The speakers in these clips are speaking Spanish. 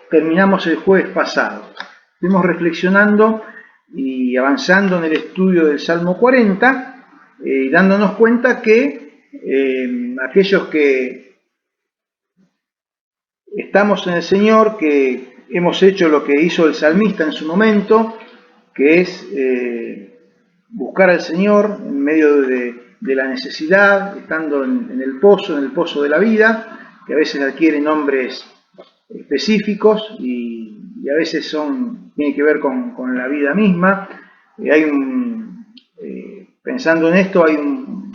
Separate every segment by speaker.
Speaker 1: terminamos el jueves pasado. Estuvimos reflexionando y avanzando en el estudio del Salmo 40, dándonos cuenta que aquellos que estamos en el Señor, que hemos hecho lo que hizo el salmista en su momento, que es buscar al Señor en medio de la necesidad, estando en el pozo de la vida, que a veces adquiere nombres específicos y a veces tiene que ver con la vida misma. Pensando en esto, hay un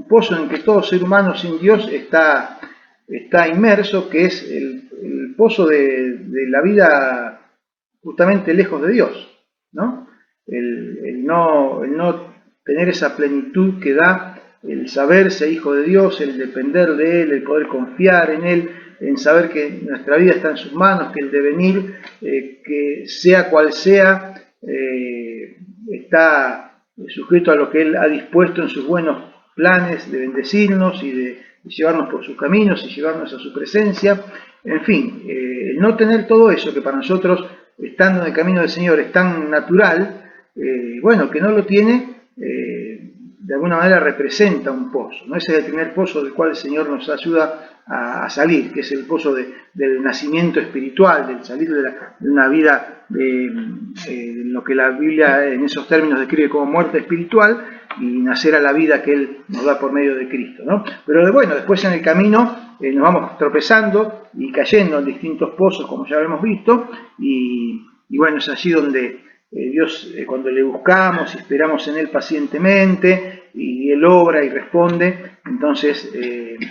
Speaker 1: pozo en el que todo ser humano sin Dios está inmerso, que es el pozo de la vida justamente lejos de Dios, ¿no? El no tener esa plenitud que da el saberse hijo de Dios, el depender de Él, el poder confiar en Él, en saber que nuestra vida está en sus manos, que el devenir, que sea cual sea, está sujeto a lo que Él ha dispuesto en sus buenos planes de bendecirnos y de llevarnos por sus caminos y llevarnos a su presencia. En fin, no tener todo eso que para nosotros, estando en el camino del Señor, es tan natural, bueno, que no lo tiene, de alguna manera representa un pozo, ¿no? Ese es el primer pozo del cual el Señor nos ayuda a salir, que es el pozo del nacimiento espiritual, del salir de una vida de lo que la Biblia en esos términos describe como muerte espiritual, y nacer a la vida que Él nos da por medio de Cristo, ¿no? Pero bueno, después en el camino nos vamos tropezando y cayendo en distintos pozos, como ya hemos visto, y bueno, es allí donde Dios, cuando le buscamos y esperamos en Él pacientemente, y Él obra y responde, entonces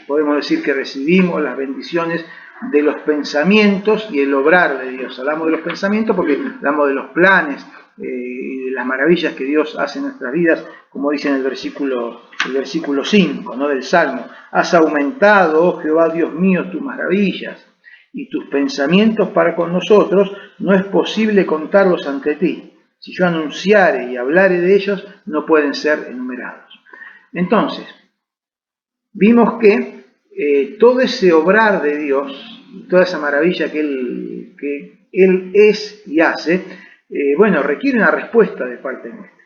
Speaker 1: podemos decir que recibimos las bendiciones de los pensamientos y el obrar de Dios. Hablamos de los pensamientos porque hablamos de los planes y de las maravillas que Dios hace en nuestras vidas, como dice en el versículo 5, ¿no?, del Salmo. Has aumentado, oh Jehová Dios mío, tus maravillas, y tus pensamientos para con nosotros no es posible contarlos ante ti. Si yo anunciare y hablare de ellos, no pueden ser enumerados. Entonces, vimos que todo ese obrar de Dios, toda esa maravilla que Él es y hace, bueno, requiere una respuesta de parte nuestra.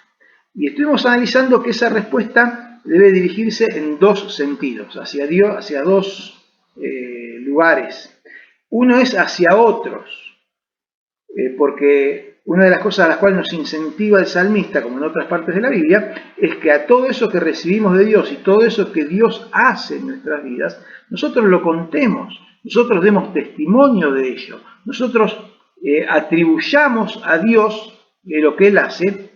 Speaker 1: Y estuvimos analizando que esa respuesta debe dirigirse en dos sentidos, hacia Dios, hacia dos lugares. Uno es hacia otros, porque una de las cosas a las cuales nos incentiva el salmista, como en otras partes de la Biblia, es que a todo eso que recibimos de Dios y todo eso que Dios hace en nuestras vidas, nosotros lo contemos, nosotros demos testimonio de ello, nosotros atribuyamos a Dios lo que Él hace,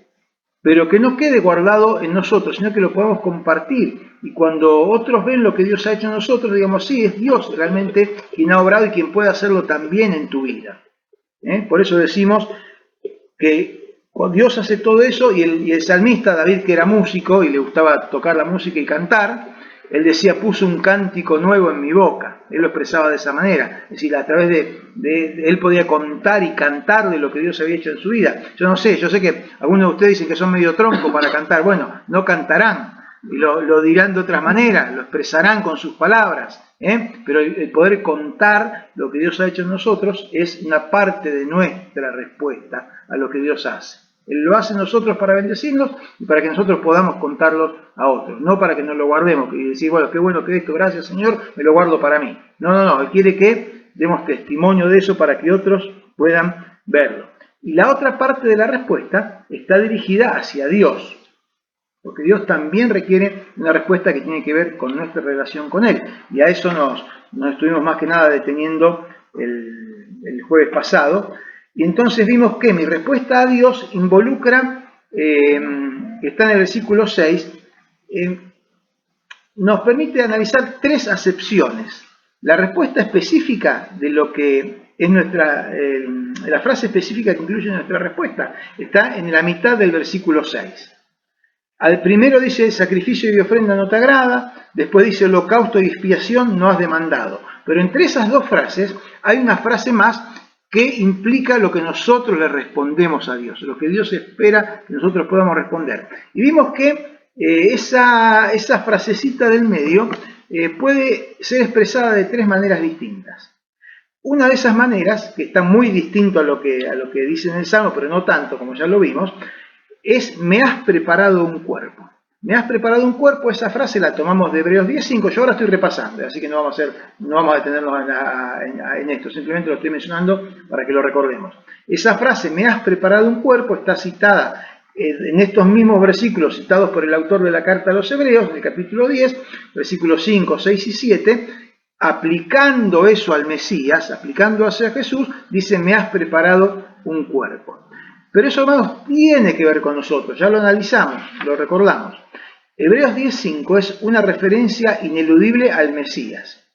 Speaker 1: pero que no quede guardado en nosotros, sino que lo podamos compartir. Y cuando otros ven lo que Dios ha hecho en nosotros, digamos, sí, es Dios realmente quien ha obrado y quien puede hacerlo también en tu vida. Por eso decimos que Dios hace todo eso, y el salmista David, que era músico y le gustaba tocar la música y cantar, él decía, puso un cántico nuevo en mi boca. Él lo expresaba de esa manera. Es decir, a través de él podía contar y cantar de lo que Dios había hecho en su vida. Yo sé que algunos de ustedes dicen que son medio tronco para cantar. Bueno, no cantarán, lo dirán de otras maneras, lo expresarán con sus palabras. Pero el poder contar lo que Dios ha hecho en nosotros es una parte de nuestra respuesta a lo que Dios hace. Él lo hace en nosotros para bendecirnos y para que nosotros podamos contarlo a otros, no para que nos lo guardemos y decir, bueno, qué bueno que esto, gracias Señor, me lo guardo para mí. No, Él quiere que demos testimonio de eso para que otros puedan verlo. Y la otra parte de la respuesta está dirigida hacia Dios, porque Dios también requiere una respuesta que tiene que ver con nuestra relación con Él. Y a eso nos estuvimos más que nada deteniendo el jueves pasado. Y entonces vimos que mi respuesta a Dios involucra, que está en el versículo 6, nos permite analizar tres acepciones. La respuesta específica de lo que es la frase específica que incluye nuestra respuesta, está en la mitad del versículo 6. Al primero dice, sacrificio y ofrenda no te agrada, después dice, holocausto y expiación no has demandado. Pero entre esas dos frases hay una frase más que implica lo que nosotros le respondemos a Dios, lo que Dios espera que nosotros podamos responder. Y vimos que esa frasecita del medio puede ser expresada de tres maneras distintas. Una de esas maneras, que está muy distinto a lo que dice en el Salmo, pero no tanto como ya lo vimos, es me has preparado un cuerpo. Me has preparado un cuerpo, esa frase la tomamos de Hebreos 10:5, yo ahora estoy repasando, así que no vamos a detenernos en esto, simplemente lo estoy mencionando para que lo recordemos. Esa frase, me has preparado un cuerpo, está citada en estos mismos versículos citados por el autor de la carta a los Hebreos, en el capítulo 10, versículos 5, 6 y 7, aplicando eso al Mesías, aplicando hacia Jesús, dice, me has preparado un cuerpo. Pero eso, hermanos, tiene que ver con nosotros, ya lo analizamos, lo recordamos. Hebreos 10:5 es una referencia ineludible al Mesías.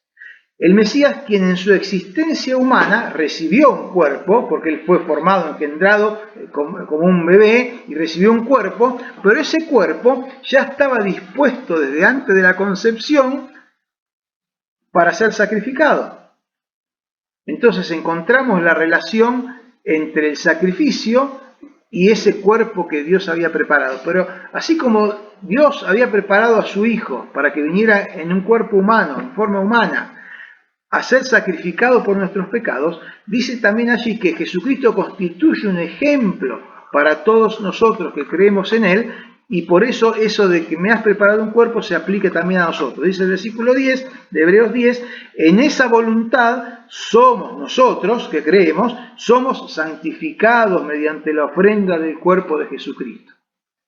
Speaker 1: El Mesías, quien en su existencia humana recibió un cuerpo, porque él fue formado, engendrado como un bebé y recibió un cuerpo, pero ese cuerpo ya estaba dispuesto desde antes de la concepción para ser sacrificado. Entonces encontramos la relación entre el sacrificio y ese cuerpo que Dios había preparado. Pero así como Dios había preparado a su Hijo para que viniera en un cuerpo humano, en forma humana, a ser sacrificado por nuestros pecados, dice también allí que Jesucristo constituye un ejemplo para todos nosotros que creemos en Él, y por eso de que me has preparado un cuerpo se aplica también a nosotros. Dice el versículo 10 de Hebreos 10, en esa voluntad somos nosotros, que creemos, somos santificados mediante la ofrenda del cuerpo de Jesucristo.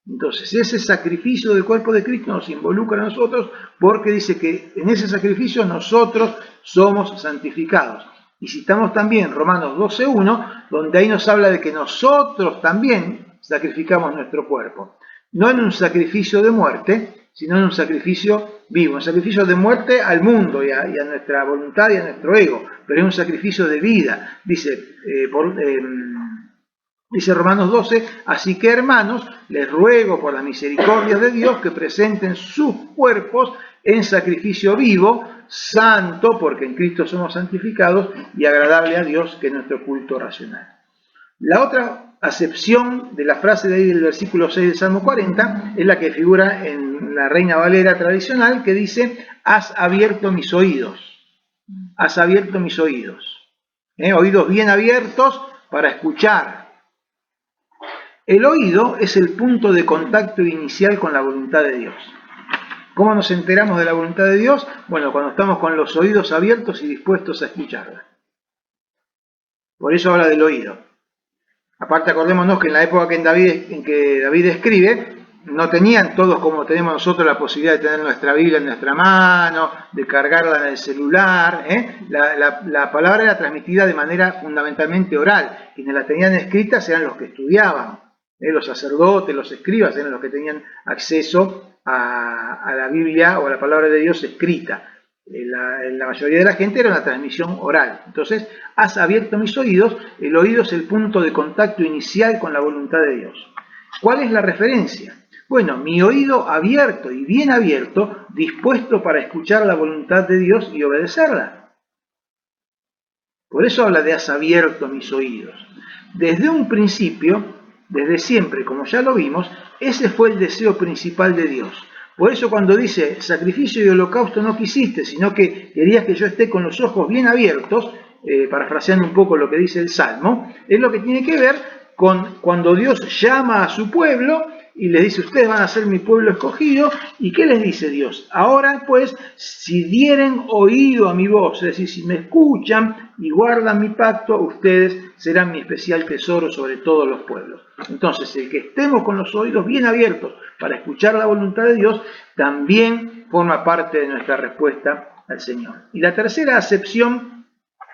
Speaker 1: Entonces, ese sacrificio del cuerpo de Cristo nos involucra a nosotros porque dice que en ese sacrificio nosotros somos santificados. Y citamos también Romanos 12:1, donde ahí nos habla de que nosotros también sacrificamos nuestro cuerpo. No en un sacrificio de muerte, sino en un sacrificio vivo. Un sacrificio de muerte al mundo y a nuestra voluntad y a nuestro ego, pero es un sacrificio de vida. Dice Romanos 12, así que hermanos, les ruego por la misericordia de Dios que presenten sus cuerpos en sacrificio vivo, santo, porque en Cristo somos santificados, y agradable a Dios, que es nuestro culto racional. La otra acepción de la frase de ahí del versículo 6 del Salmo 40 es la que figura en la Reina Valera tradicional, que dice, has abierto mis oídos. Has abierto mis oídos. Oídos bien abiertos para escuchar. El oído es el punto de contacto inicial con la voluntad de Dios. ¿Cómo nos enteramos de la voluntad de Dios? Bueno, cuando estamos con los oídos abiertos y dispuestos a escucharla. Por eso habla del oído. Aparte, acordémonos que en la época en que David escribe, no tenían todos como tenemos nosotros la posibilidad de tener nuestra Biblia en nuestra mano, de cargarla en el celular. La palabra era transmitida de manera fundamentalmente oral. Quienes la tenían escritas eran los que estudiaban. Los sacerdotes, los escribas eran los que tenían acceso a la Biblia o a la palabra de Dios escrita. La mayoría de la gente era una transmisión oral. Entonces, has abierto mis oídos. El oído es el punto de contacto inicial con la voluntad de Dios. ¿Cuál es la referencia? Bueno, mi oído abierto y bien abierto, dispuesto para escuchar la voluntad de Dios y obedecerla. Por eso habla de has abierto mis oídos. Desde un principio, desde siempre, como ya lo vimos, ese fue el deseo principal de Dios. Por eso cuando dice, sacrificio y holocausto no quisiste, sino que querías que yo esté con los ojos bien abiertos, parafraseando un poco lo que dice el Salmo, es lo que tiene que ver con cuando Dios llama a su pueblo y les dice, ustedes van a ser mi pueblo escogido. ¿Y qué les dice Dios? Ahora pues, si dieren oído a mi voz, es decir, si me escuchan y guardan mi pacto, ustedes serán mi especial tesoro sobre todos los pueblos. Entonces, el que estemos con los oídos bien abiertos para escuchar la voluntad de Dios, también forma parte de nuestra respuesta al Señor. Y la tercera acepción,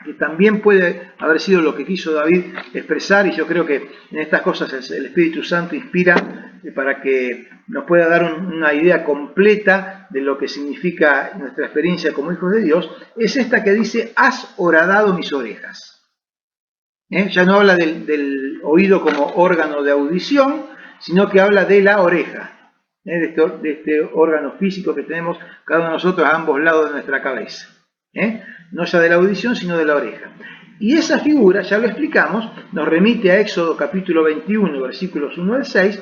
Speaker 1: que también puede haber sido lo que quiso David expresar, y yo creo que en estas cosas el Espíritu Santo inspira para que nos pueda dar una idea completa de lo que significa nuestra experiencia como hijos de Dios, es esta que dice, has horadado mis orejas. Ya no habla del oído como órgano de audición, sino que habla de la oreja, de este órgano físico que tenemos cada uno de nosotros a ambos lados de nuestra cabeza. No ya de la audición, sino de la oreja. Y esa figura, ya lo explicamos, nos remite a Éxodo capítulo 21, versículos 1 al 6,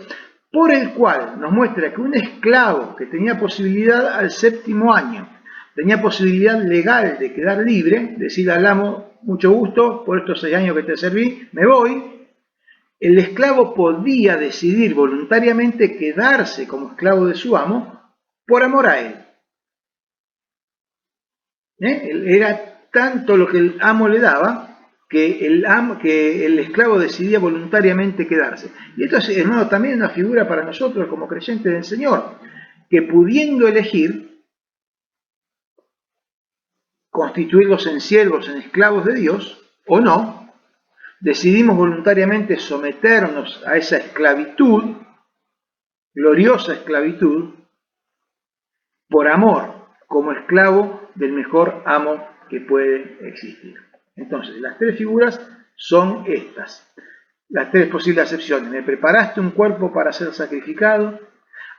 Speaker 1: por el cual nos muestra que un esclavo que tenía posibilidad al 7º año tenía posibilidad legal de quedar libre, decirle al amo, mucho gusto, por estos 6 años que te serví, me voy. El esclavo podía decidir voluntariamente quedarse como esclavo de su amo por amor a él. Era tanto lo que el amo le daba que el esclavo decidía voluntariamente quedarse. Y esto es, hermano, también una figura para nosotros como creyentes del Señor, que pudiendo elegir constituirlos en siervos, en esclavos de Dios, o no, decidimos voluntariamente someternos a esa esclavitud, gloriosa esclavitud, por amor, como esclavo del mejor amo que puede existir. Entonces, las 3 figuras son estas. Las 3 posibles acepciones. Me preparaste un cuerpo para ser sacrificado.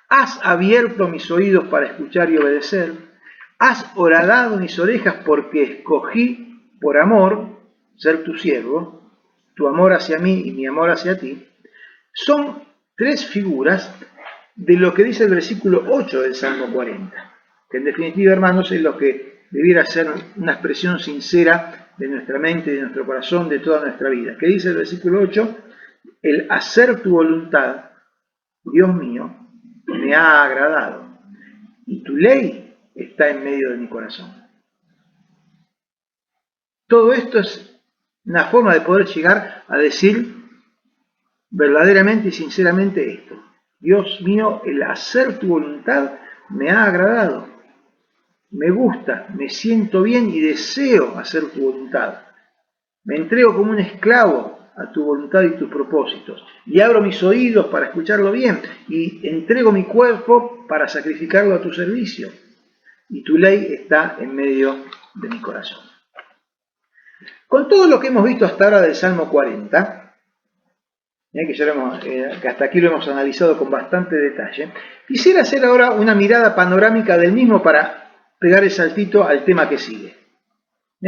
Speaker 1: Has abierto mis oídos para escuchar y obedecer. Has horadado mis orejas porque escogí por amor ser tu siervo. Tu amor hacia mí y mi amor hacia ti. Son 3 figuras de lo que dice el versículo 8 del Salmo 40. Que en definitiva, hermanos, es lo que debiera ser una expresión sincera de nuestra mente, de nuestro corazón, de toda nuestra vida. Que dice el versículo 8, el hacer tu voluntad, Dios mío, me ha agradado, y tu ley está en medio de mi corazón. Todo esto es una forma de poder llegar a decir verdaderamente y sinceramente esto. Dios mío, el hacer tu voluntad me ha agradado. Me gusta, me siento bien y deseo hacer tu voluntad. Me entrego como un esclavo a tu voluntad y tus propósitos. Y abro mis oídos para escucharlo bien. Y entrego mi cuerpo para sacrificarlo a tu servicio. Y tu ley está en medio de mi corazón. Con todo lo que hemos visto hasta ahora del Salmo 40, que hasta aquí lo hemos analizado con bastante detalle, quisiera hacer ahora una mirada panorámica del mismo para pegar el saltito al tema que sigue.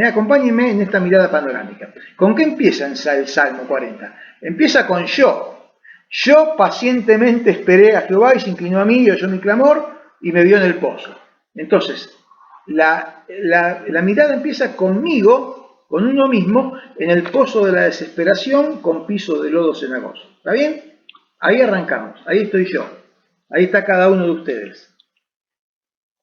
Speaker 1: Acompáñenme en esta mirada panorámica. ¿Con qué empieza el Salmo 40? Empieza con yo. Yo pacientemente esperé a Jehová y se inclinó a mí y oyó mi clamor y me vio en el pozo. Entonces, la mirada empieza conmigo, con uno mismo, en el pozo de la desesperación con piso de lodo cenagoso. ¿Está bien? Ahí arrancamos, ahí estoy yo. Ahí está cada uno de ustedes.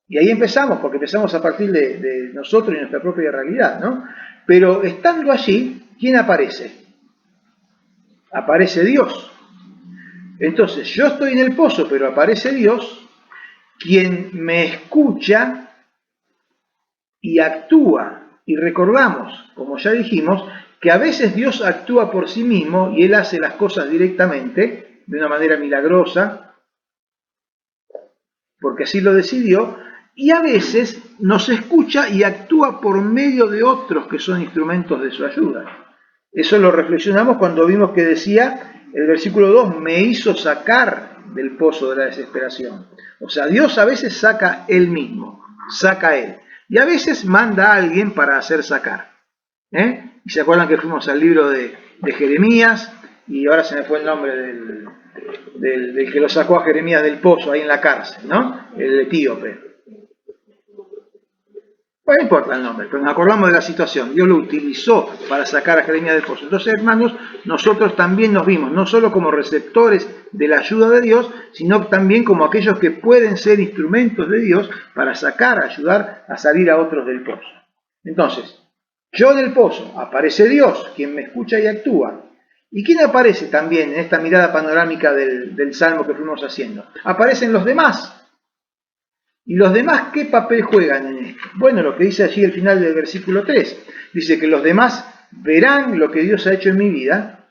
Speaker 1: Y ahí empezamos, porque empezamos a partir de nosotros y nuestra propia realidad, ¿no? Pero estando allí, ¿quién aparece? Aparece Dios. Entonces, yo estoy en el pozo, pero aparece Dios, quien me escucha y actúa. Y recordamos, como ya dijimos, que a veces Dios actúa por sí mismo y Él hace las cosas directamente, de una manera milagrosa, porque así lo decidió, y a veces nos escucha y actúa por medio de otros que son instrumentos de su ayuda. Eso lo reflexionamos cuando vimos que decía el versículo 2, me hizo sacar del pozo de la desesperación. O sea, Dios a veces saca Él mismo, saca Él. Y a veces manda a alguien para hacer sacar. Y se acuerdan que fuimos al libro de Jeremías, y ahora se me fue el nombre del que lo sacó a Jeremías del pozo, ahí en la cárcel, ¿no? El etíope. No importa el nombre, pero nos acordamos de la situación. Dios lo utilizó para sacar a Jeremías del pozo. Entonces, hermanos, nosotros también nos vimos, no solo como receptores de la ayuda de Dios, sino también como aquellos que pueden ser instrumentos de Dios para sacar, ayudar a salir a otros del pozo. Entonces, yo en el pozo, aparece Dios, quien me escucha y actúa. ¿Y quién aparece también en esta mirada panorámica del Salmo que fuimos haciendo? Aparecen los demás. ¿Y los demás qué papel juegan en esto? Bueno, lo que dice allí el final del versículo 3. Dice que los demás verán lo que Dios ha hecho en mi vida,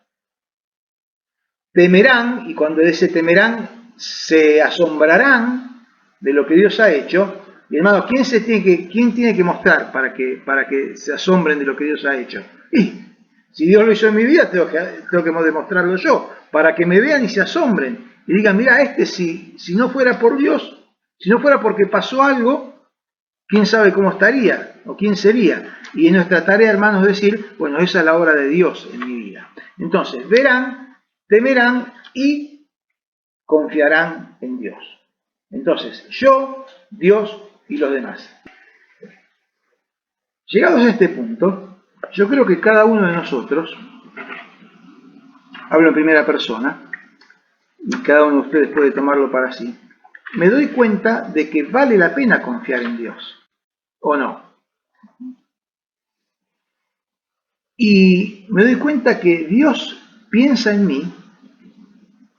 Speaker 1: temerán, y cuando dice temerán, se asombrarán de lo que Dios ha hecho. Y hermano, ¿quién tiene que mostrar para que se asombren de lo que Dios ha hecho? Y si Dios lo hizo en mi vida, tengo que demostrarlo yo, para que me vean y se asombren. Y digan, mira, si no fuera por Dios, si no fuera porque pasó algo, quién sabe cómo estaría o quién sería. Y en nuestra tarea, hermanos, decir, bueno, esa es la obra de Dios en mi vida. Entonces, verán, temerán y confiarán en Dios. Entonces, yo, Dios y los demás. Llegados a este punto, yo creo que cada uno de nosotros, hablo en primera persona, y cada uno de ustedes puede tomarlo para sí, me doy cuenta de que vale la pena confiar en Dios, ¿o no? Y me doy cuenta que Dios piensa en mí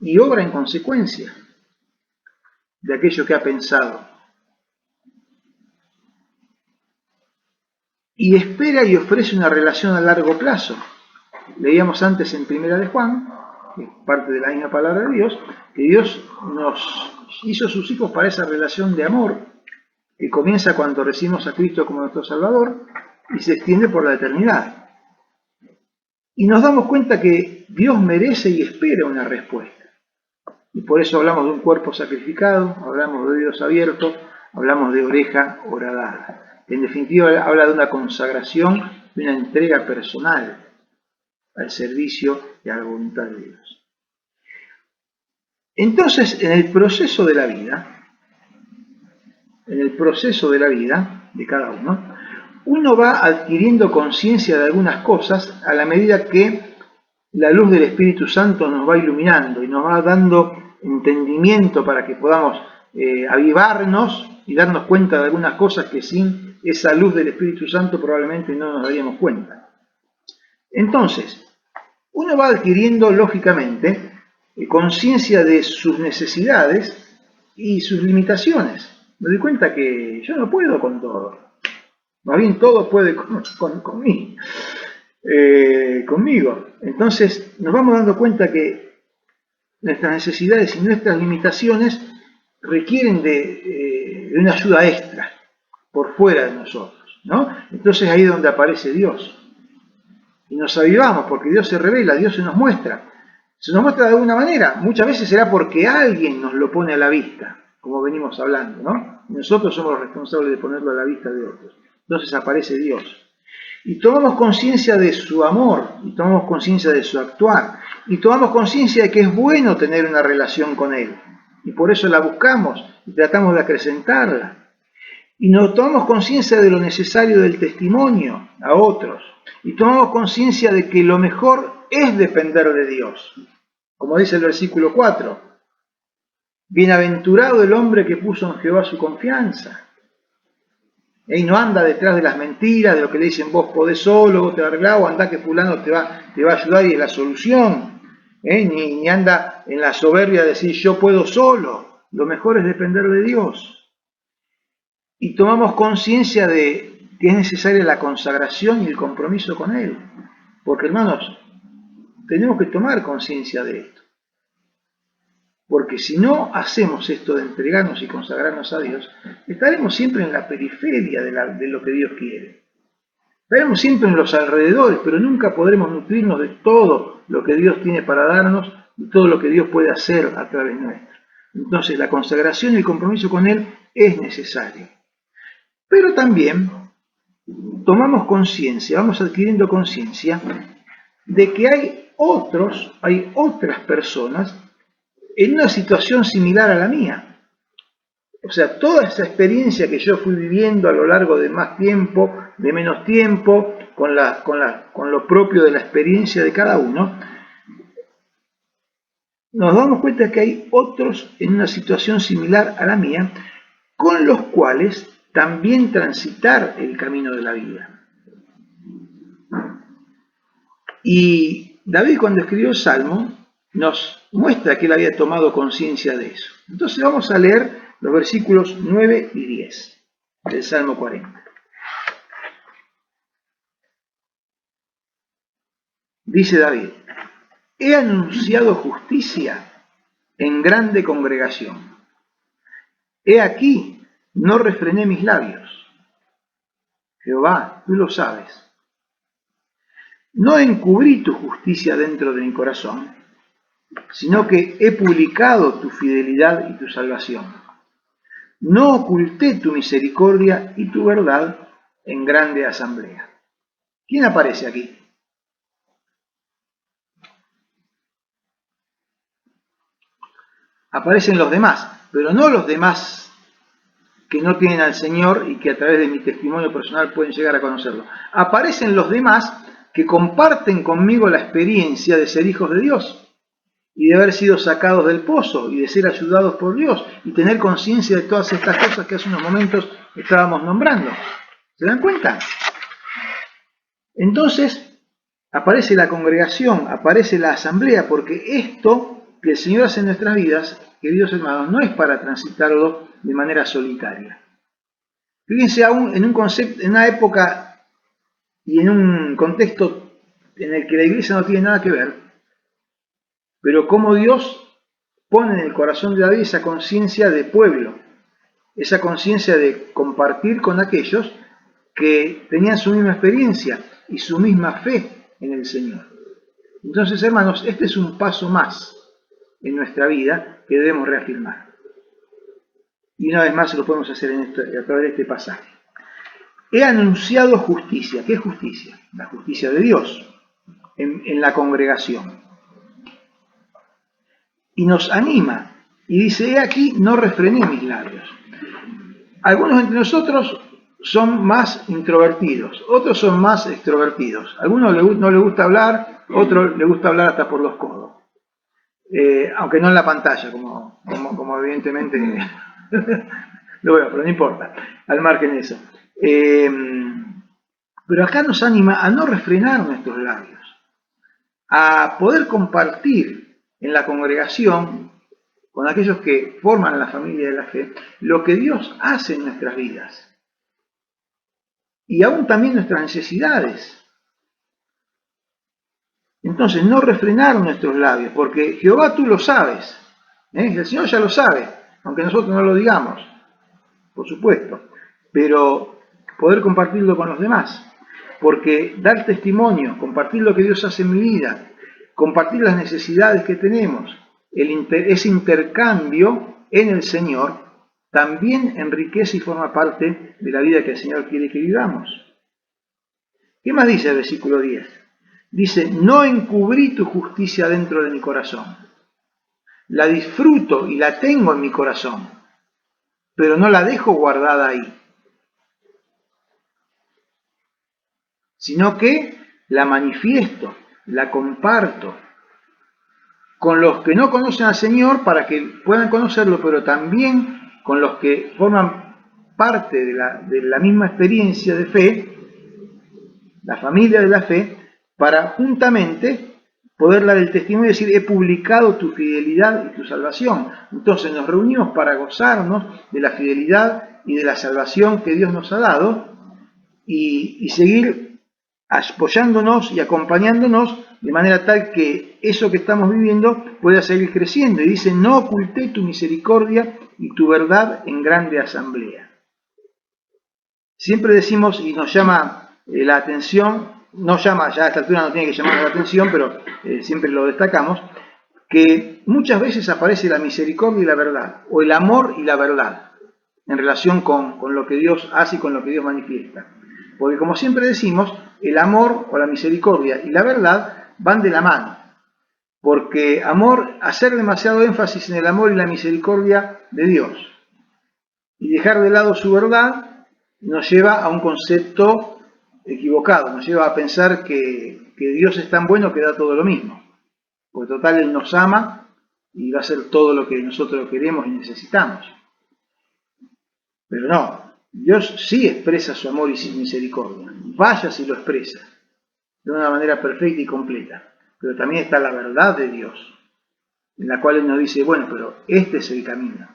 Speaker 1: y obra en consecuencia de aquello que ha pensado. Y espera y ofrece una relación a largo plazo. Leíamos antes en Primera de Juan, que es parte de la misma palabra de Dios, que Dios nos hizo sus hijos para esa relación de amor que comienza cuando recibimos a Cristo como nuestro Salvador y se extiende por la eternidad. Y nos damos cuenta que Dios merece y espera una respuesta. Y por eso hablamos de un cuerpo sacrificado, hablamos de oídos abiertos, hablamos de oreja horadada. En definitiva, habla de una consagración, de una entrega personal al servicio y a la voluntad de Dios. Entonces, en el proceso de la vida de cada uno va adquiriendo conciencia de algunas cosas a la medida que la luz del Espíritu Santo nos va iluminando y nos va dando entendimiento para que podamos avivarnos y darnos cuenta de algunas cosas que sin esa luz del Espíritu Santo probablemente no nos daríamos cuenta. Entonces, uno va adquiriendo lógicamente conciencia de sus necesidades y sus limitaciones. Me doy cuenta que yo no puedo con todo. Más bien todo puede conmigo. Entonces nos vamos dando cuenta que nuestras necesidades y nuestras limitaciones requieren de una ayuda extra por fuera de nosotros, ¿no? Entonces ahí es donde aparece Dios. Y nos avivamos porque Dios se revela, Dios se nos muestra. Se nos muestra de alguna manera. Muchas veces será porque alguien nos lo pone a la vista, como venimos hablando, ¿no? Nosotros somos los responsables de ponerlo a la vista de otros. Entonces aparece Dios. Y tomamos conciencia de su amor, y tomamos conciencia de su actuar, y tomamos conciencia de que es bueno tener una relación con Él. Y por eso la buscamos y tratamos de acrecentarla. Y nos tomamos conciencia de lo necesario del testimonio a otros. Y tomamos conciencia de que lo mejor es depender de Dios. Como dice el versículo 4. Bienaventurado el hombre que puso en Jehová su confianza. Y no anda detrás de las mentiras, de lo que le dicen vos podés solo, vos te arreglás, o andá que fulano te va a ayudar y es la solución. Ni anda en la soberbia de decir yo puedo solo. Lo mejor es depender de Dios. Y tomamos conciencia de que es necesaria la consagración y el compromiso con Él. Porque, hermanos, tenemos que tomar conciencia de esto. Porque si no hacemos esto de entregarnos y consagrarnos a Dios, estaremos siempre en la periferia de lo que Dios quiere. Estaremos siempre en los alrededores, pero nunca podremos nutrirnos de todo lo que Dios tiene para darnos y todo lo que Dios puede hacer a través nuestro. Entonces, la consagración y el compromiso con Él es necesario. Pero también tomamos conciencia, vamos adquiriendo conciencia de que hay otras personas en una situación similar a la mía. O sea, toda esa experiencia que yo fui viviendo a lo largo de más tiempo, de menos tiempo, con lo propio de la experiencia de cada uno, nos damos cuenta que hay otros en una situación similar a la mía, con los cuales también transitar el camino de la vida. Y David, cuando escribió el Salmo, nos muestra que él había tomado conciencia de eso. Entonces vamos a leer los versículos 9 y 10 del Salmo 40. Dice David: he anunciado justicia en grande congregación. He aquí, no refrené mis labios. Jehová, tú lo sabes. No encubrí tu justicia dentro de mi corazón, sino que he publicado tu fidelidad y tu salvación. No oculté tu misericordia y tu verdad en grande asamblea. ¿Quién aparece aquí? Aparecen los demás, pero no los demás que no tienen al Señor y que a través de mi testimonio personal pueden llegar a conocerlo. Aparecen los demás que comparten conmigo la experiencia de ser hijos de Dios y de haber sido sacados del pozo y de ser ayudados por Dios y tener conciencia de todas estas cosas que hace unos momentos estábamos nombrando. ¿Se dan cuenta? Entonces aparece la congregación, aparece la asamblea, porque esto que el Señor hace en nuestras vidas, queridos hermanos, no es para transitarlo de manera solitaria. Fíjense aún en un concepto, en una época y en un contexto en el que la iglesia no tiene nada que ver, pero cómo Dios pone en el corazón de David esa conciencia de pueblo, esa conciencia de compartir con aquellos que tenían su misma experiencia y su misma fe en el Señor. Entonces, hermanos, este es un paso más en nuestra vida que debemos reafirmar. Y una vez más lo podemos hacer a través de este pasaje. He anunciado justicia. ¿Qué justicia? La justicia de Dios en la congregación. Y nos anima. Y dice, he aquí, no refrené mis labios. Algunos entre nosotros son más introvertidos, otros son más extrovertidos. A algunos no les gusta hablar, a otros les gusta hablar hasta por los codos. Aunque no en la pantalla, como evidentemente lo veo, pero no importa, al margen de eso. Pero acá nos anima a no refrenar nuestros labios, a poder compartir en la congregación, con aquellos que forman la familia de la fe, lo que Dios hace en nuestras vidas. Y aún también nuestras necesidades. Entonces, no refrenar nuestros labios, porque Jehová tú lo sabes. El Señor ya lo sabe, aunque nosotros no lo digamos, por supuesto. Pero poder compartirlo con los demás. Porque dar testimonio, compartir lo que Dios hace en mi vida, compartir las necesidades que tenemos, ese intercambio en el Señor, también enriquece y forma parte de la vida que el Señor quiere que vivamos. ¿Qué más dice el versículo 10? Dice, no encubrí tu justicia dentro de mi corazón. La disfruto y la tengo en mi corazón, pero no la dejo guardada ahí, sino que la manifiesto, la comparto con los que no conocen al Señor para que puedan conocerlo, pero también con los que forman parte de la misma experiencia de fe, la familia de la fe, para juntamente poder dar el testimonio y decir, he publicado tu fidelidad y tu salvación. Entonces nos reunimos para gozarnos de la fidelidad y de la salvación que Dios nos ha dado y seguir apoyándonos y acompañándonos de manera tal que eso que estamos viviendo pueda seguir creciendo. Y dice, no oculté tu misericordia y tu verdad en grande asamblea. Siempre decimos, y nos llama la atención, no llama, ya a esta altura no tiene que llamar la atención, pero siempre lo destacamos, que muchas veces aparece la misericordia y la verdad, o el amor y la verdad, en relación con lo que Dios hace y con lo que Dios manifiesta. Porque como siempre decimos, el amor o la misericordia y la verdad van de la mano. Porque hacer demasiado énfasis en el amor y la misericordia de Dios y dejar de lado su verdad nos lleva a un concepto equivocado, nos lleva a pensar que Dios es tan bueno que da todo lo mismo. Porque total Él nos ama y va a hacer todo lo que nosotros queremos y necesitamos. Pero no, Dios sí expresa su amor y su misericordia. Vaya si lo expresa de una manera perfecta y completa. Pero también está la verdad de Dios, en la cual Él nos dice, bueno, pero este es el camino,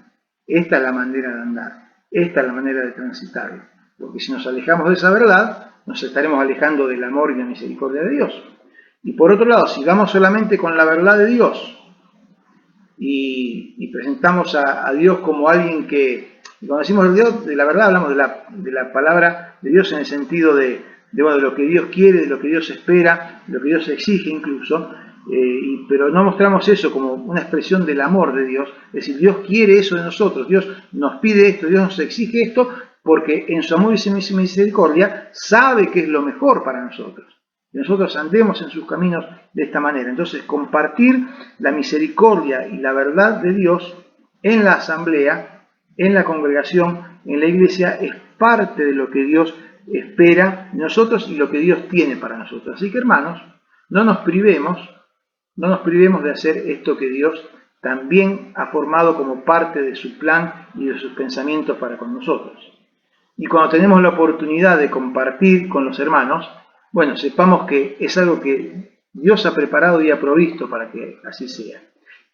Speaker 1: esta es la manera de andar, esta es la manera de transitarlo. Porque si nos alejamos de esa verdad, nos estaremos alejando del amor y la misericordia de Dios. Y por otro lado, si vamos solamente con la verdad de Dios y presentamos a Dios como alguien que, cuando decimos Dios, de la verdad hablamos de la palabra de Dios en el sentido de lo que Dios quiere, de lo que Dios espera, de lo que Dios exige incluso, pero no mostramos eso como una expresión del amor de Dios. Es decir, Dios quiere eso de nosotros, Dios nos pide esto, Dios nos exige esto, porque en su amor y su misericordia sabe que es lo mejor para nosotros. Que nosotros andemos en sus caminos de esta manera. Entonces, compartir la misericordia y la verdad de Dios en la asamblea, en la congregación, en la iglesia es parte de lo que Dios espera de nosotros y lo que Dios tiene para nosotros. Así que, hermanos, no nos privemos de hacer esto que Dios también ha formado como parte de su plan y de sus pensamientos para con nosotros. Y cuando tenemos la oportunidad de compartir con los hermanos, bueno, sepamos que es algo que Dios ha preparado y ha provisto para que así sea.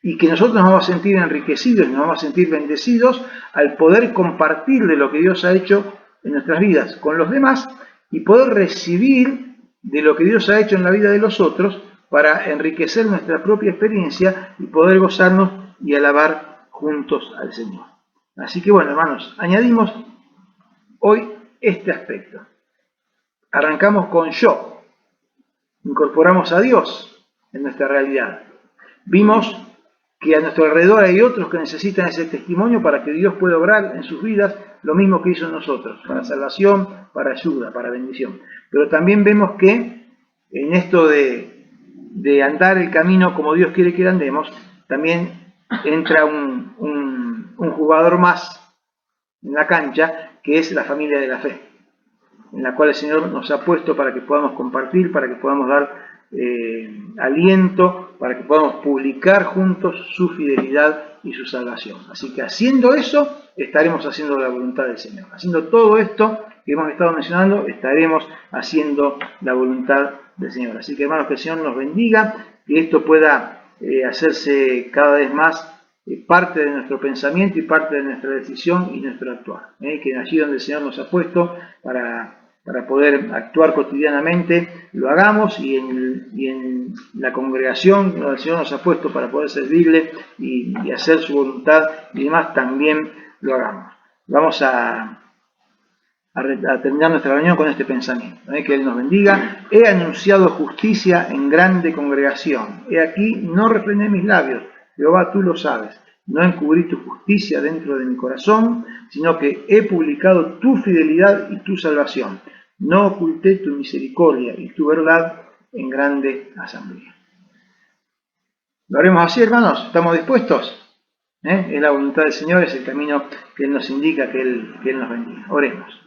Speaker 1: Y que nosotros nos vamos a sentir enriquecidos, nos vamos a sentir bendecidos al poder compartir de lo que Dios ha hecho en nuestras vidas con los demás y poder recibir de lo que Dios ha hecho en la vida de los otros para enriquecer nuestra propia experiencia y poder gozarnos y alabar juntos al Señor. Así que bueno, hermanos, añadimos hoy este aspecto. Arrancamos con yo. Incorporamos a Dios en nuestra realidad. Vimos que a nuestro alrededor hay otros que necesitan ese testimonio para que Dios pueda obrar en sus vidas lo mismo que hizo en nosotros, para salvación, para ayuda, para bendición. Pero también vemos que en esto de andar el camino como Dios quiere que andemos, también entra un jugador más en la cancha, que es la familia de la fe, en la cual el Señor nos ha puesto para que podamos compartir, para que podamos dar aliento, para que podamos publicar juntos su fidelidad y su salvación. Así que haciendo eso, estaremos haciendo la voluntad del Señor. Haciendo todo esto que hemos estado mencionando, estaremos haciendo la voluntad del Señor. Así que, hermanos, que el Señor nos bendiga, que esto pueda hacerse cada vez más parte de nuestro pensamiento y parte de nuestra decisión y nuestro actuar. Que allí donde el Señor nos ha puesto para poder actuar cotidianamente, lo hagamos y en la congregación donde el Señor nos ha puesto para poder servirle y hacer su voluntad y demás, también lo hagamos. Vamos a terminar nuestra reunión con este pensamiento. Que Él nos bendiga. He anunciado justicia en grande congregación. He aquí, no refrené mis labios. Jehová, tú lo sabes. No encubrí tu justicia dentro de mi corazón, sino que he publicado tu fidelidad y tu salvación. No oculté tu misericordia y tu verdad en grande asamblea. ¿Lo haremos así, hermanos? ¿Estamos dispuestos? Es la voluntad del Señor, es el camino que Él nos indica, que Él nos bendiga. Oremos.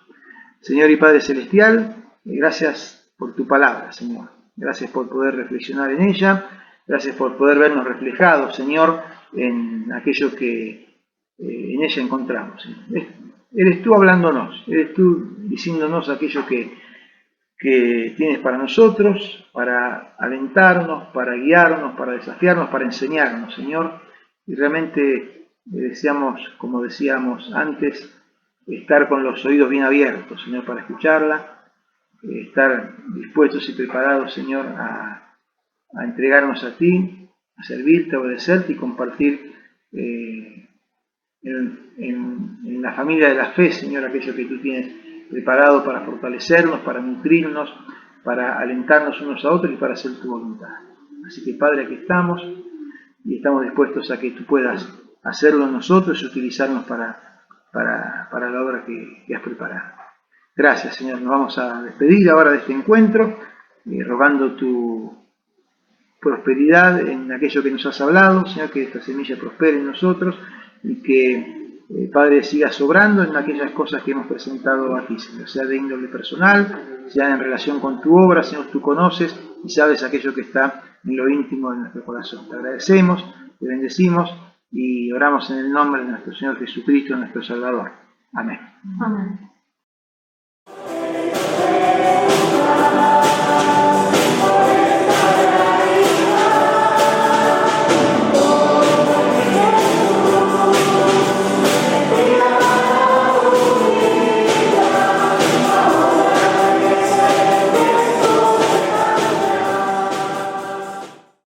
Speaker 1: Señor y Padre Celestial, gracias por tu palabra, Señor. Gracias por poder reflexionar en ella. Gracias por poder vernos reflejados, Señor, en aquello que en ella encontramos. Eres tú hablándonos, eres tú diciéndonos aquello que tienes para nosotros, para alentarnos, para guiarnos, para desafiarnos, para enseñarnos, Señor. Y realmente deseamos, como decíamos antes, estar con los oídos bien abiertos, Señor, para escucharla, estar dispuestos y preparados, Señor, a entregarnos a ti, a servirte, a obedecerte y compartir en la familia de la fe, Señor, aquello que tú tienes preparado para fortalecernos, para nutrirnos, para alentarnos unos a otros y para hacer tu voluntad. Así que, Padre, aquí estamos y estamos dispuestos a que tú puedas hacerlo en nosotros y utilizarnos para la obra que has preparado. Gracias, Señor. Nos vamos a despedir ahora de este encuentro, rogando tu prosperidad en aquello que nos has hablado, Señor, que esta semilla prospere en nosotros y que, Padre, siga sobrando en aquellas cosas que hemos presentado aquí, Señor, sea de índole personal, sea en relación con tu obra, Señor, tú conoces y sabes aquello que está en lo íntimo de nuestro corazón. Te agradecemos, te bendecimos y oramos en el nombre de nuestro Señor Jesucristo, nuestro Salvador. Amén.
Speaker 2: Amén.